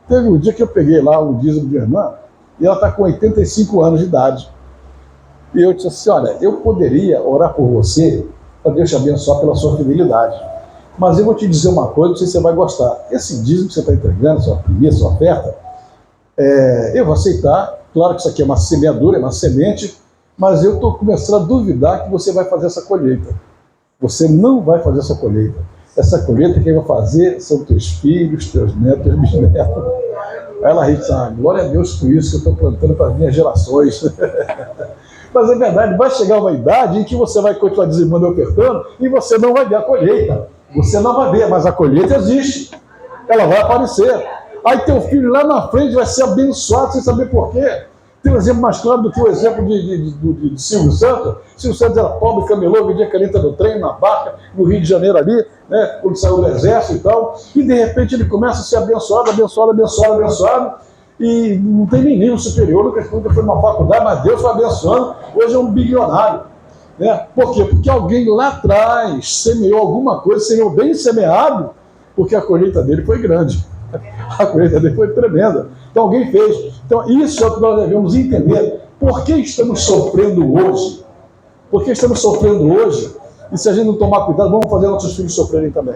teve um dia que eu peguei lá um dízimo de irmã, e ela está com 85 anos de idade. E eu disse assim, olha, eu poderia orar por você, para Deus te abençoar pela sua fidelidade. Mas eu vou te dizer uma coisa, não sei se você vai gostar. Esse dízimo que você está entregando, sua primeira, sua oferta, eu vou aceitar. Claro que isso aqui é uma semeadura, é uma semente, mas eu estou começando a duvidar que você vai fazer essa colheita. Você não vai fazer essa colheita. Essa colheita quem vai fazer são teus filhos, teus netos, teus bisnetos. Aí ela diz, glória a Deus por isso que eu estou plantando para as minhas gerações. Mas é verdade, vai chegar uma idade em que você vai continuar dizimando e ofertando e você não vai ver a colheita. Você não vai ver, mas a colheita existe. Ela vai aparecer. Aí teu filho lá na frente vai ser abençoado sem saber por quê. Tem um exemplo mais claro do que o exemplo de Silvio Santos. Silvio Santos era pobre, camelô, vendia caneta no trem, na barca, no Rio de Janeiro ali, né, quando saiu do exército e tal. E de repente ele começa a ser abençoado, abençoado, abençoado, abençoado. E não tem nem nível superior, nunca foi numa faculdade, mas Deus foi abençoando. Hoje é um bilionário. Né? Por quê? Porque alguém lá atrás semeou alguma coisa, semeou bem semeado, porque a colheita dele foi grande. A colheita dele foi tremenda. Então alguém fez. Então isso é o que nós devemos entender. Por que estamos sofrendo hoje? Por que estamos sofrendo hoje? E se a gente não tomar cuidado, vamos fazer nossos filhos sofrerem também.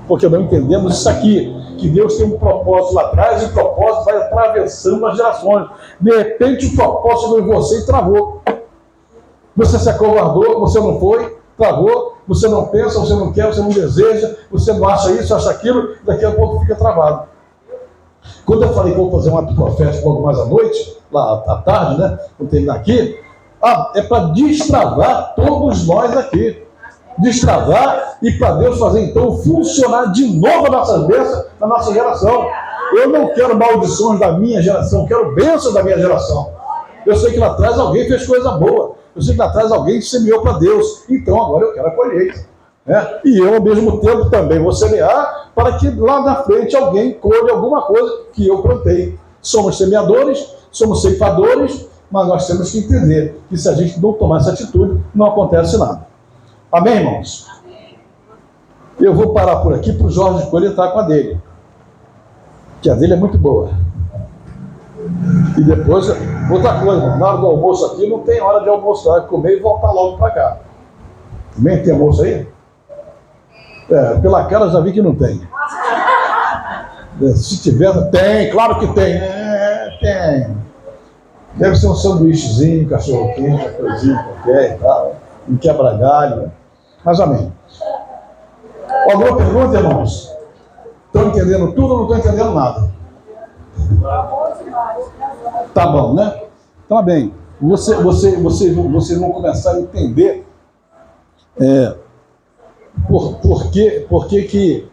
Porque não entendemos isso aqui, que Deus tem um propósito lá atrás e o propósito vai atravessando as gerações. De repente o propósito chegou em você e travou. Você se acovardou, você não foi, travou, você não pensa, você não quer, você não deseja, você não acha isso, acha aquilo, daqui a pouco fica travado. Quando eu falei que vou fazer um ato profético logo mais à noite, lá à tarde, né, vou terminar aqui, é para destravar todos nós aqui. Destravar e para Deus fazer então funcionar de novo a nossa bênção na nossa geração. Eu não quero maldições da minha geração, quero bênçãos da minha geração. Eu sei que lá atrás alguém fez coisa boa. Eu sei que lá atrás alguém semeou para Deus. Então agora eu quero a colheita. Né? E eu, ao mesmo tempo, também vou semear para que lá na frente alguém colhe alguma coisa que eu plantei. Somos semeadores, somos ceifadores, mas nós temos que entender que se a gente não tomar essa atitude, não acontece nada. Amém, irmãos? Eu vou parar por aqui para o Jorge Coelho entrar com a dele. Que a dele é muito boa. E depois, outra coisa, na hora do almoço aqui, não tem hora de almoçar, comer e voltar logo para cá. Também tem almoço aí? Pela cara já vi que não tem. Se tiver, tem, claro que tem. Tem. Deve ser um sanduíchezinho, cachorro-quente, coisinha qualquer e tal. Um quebra-galho. Mas amém. Alguma pergunta, irmãos? Estão entendendo tudo ou não estão entendendo nada? Tá bom, né? Tá bem. Vocês vão começar a entender por que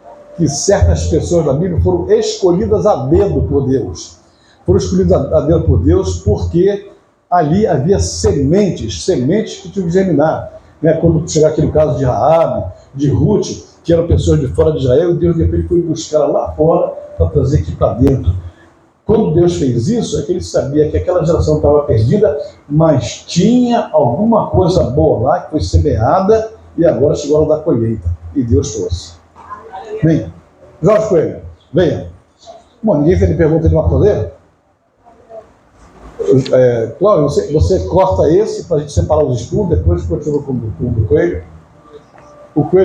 certas pessoas da Bíblia foram escolhidas a dedo por Deus. Foram escolhidas a dedo por Deus porque ali havia sementes que tinham que germinar. Né? Quando chegar aqui no caso de Raabe, de Ruth, que eram pessoas de fora de Israel, Deus de repente foi buscar lá fora para trazer aqui para dentro. Quando Deus fez isso, é que ele sabia que aquela geração estava perdida, mas tinha alguma coisa boa lá que foi semeada e agora chegou a hora da colheita. E Deus trouxe. Vem, Jorge Coelho, venha. Bom, ninguém fez pergunta de uma coleira? Cláudio, você corta esse para a gente separar os estudos, depois continua com o Coelho. O Coelho